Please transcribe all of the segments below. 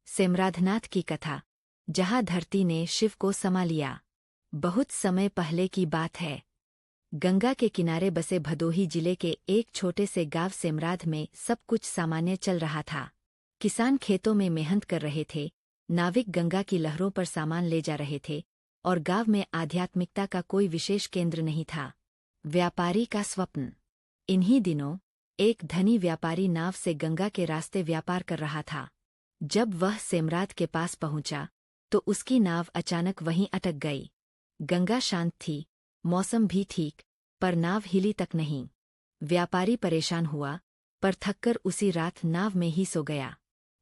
सिमराधनाथ की कथा, जहाँ धरती ने शिव को समा लिया। बहुत समय पहले की बात है। गंगा के किनारे बसे भदोही जिले के एक छोटे से गांव सिमराध में सब कुछ सामान्य चल रहा था। किसान खेतों में मेहनत कर रहे थे, नाविक गंगा की लहरों पर सामान ले जा रहे थे और गांव में आध्यात्मिकता का कोई विशेष केंद्र नहीं था। व्यापारी का स्वप्न। इन्हीं दिनों एक धनी व्यापारी नाव से गंगा के रास्ते व्यापार कर रहा था। जब वह सिमराध के पास पहुंचा तो उसकी नाव अचानक वहीं अटक गई। गंगा शांत थी, मौसम भी ठीक, पर नाव हिली तक नहीं। व्यापारी परेशान हुआ, पर थककर उसी रात नाव में ही सो गया।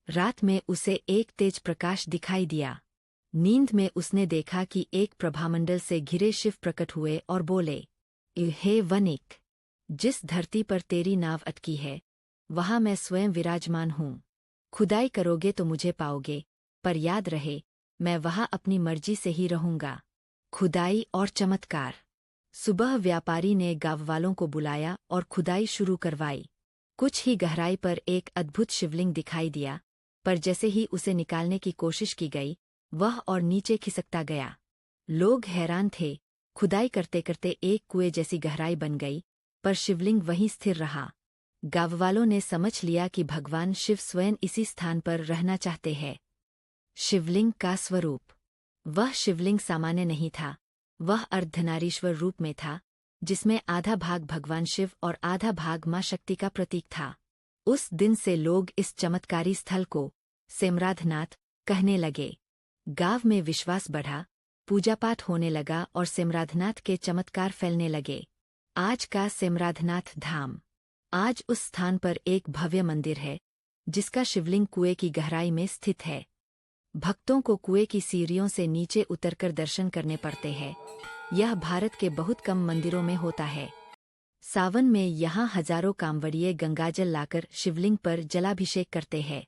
रात में उसे एक तेज प्रकाश दिखाई दिया। नींद में उसने देखा कि एक प्रभामंडल से घिरे शिव प्रकट हुए और बोले, हे वनिक, जिस धरती पर तेरी नाव अटकी है वहां मैं स्वयं विराजमान हूँ। खुदाई करोगे तो मुझे पाओगे, पर याद रहे मैं वहां अपनी मर्जी से ही रहूंगा। खुदाई और चमत्कार। सुबह व्यापारी ने गांववालों को बुलाया और खुदाई शुरू करवाई। कुछ ही गहराई पर एक अद्भुत शिवलिंग दिखाई दिया, पर जैसे ही उसे निकालने की कोशिश की गई वह और नीचे खिसकता गया। लोग हैरान थे। खुदाई करते करते एक कुएं जैसी गहराई बन गई, पर शिवलिंग वहीं स्थिर रहा। गांववालों ने समझ लिया कि भगवान शिव स्वयं इसी स्थान पर रहना चाहते हैं। शिवलिंग का स्वरूप। वह शिवलिंग सामान्य नहीं था, वह अर्धनारीश्वर रूप में था, जिसमें आधा भाग भगवान शिव और आधा भाग मां शक्ति का प्रतीक था। उस दिन से लोग इस चमत्कारी स्थल को सिमराधनाथ कहने लगे। गांव में विश्वास बढ़ा, पूजापाठ होने लगा और सिमराधनाथ के चमत्कार फैलने लगे। आज का सिमराधनाथ धाम। आज उस स्थान पर एक भव्य मंदिर है, जिसका शिवलिंग कुएं की गहराई में स्थित है। भक्तों को कुएं की सीढ़ियों से नीचे उतरकर दर्शन करने पड़ते हैं। यह भारत के बहुत कम मंदिरों में होता है। सावन में यहाँ हजारों कांवड़िए गंगाजल लाकर शिवलिंग पर जलाभिषेक करते हैं।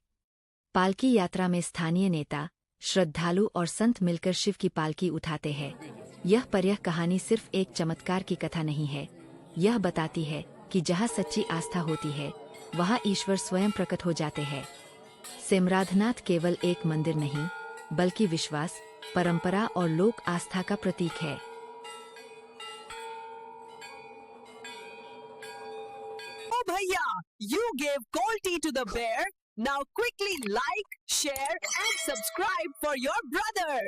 पालकी यात्रा में स्थानीय नेता, श्रद्धालु और संत मिलकर शिव की पालकी उठाते हैं। पर यह कहानी सिर्फ एक चमत्कार की कथा नहीं है, यह बताती है कि जहाँ सच्ची आस्था होती है वहाँ ईश्वर स्वयं प्रकट हो जाते हैं। सिमराधनाथ केवल एक मंदिर नहीं, बल्कि विश्वास, परंपरा और लोक आस्था का प्रतीक है। Oh bhaiya, you gave cold tea to the bear. Now quickly like, share and subscribe for your brother.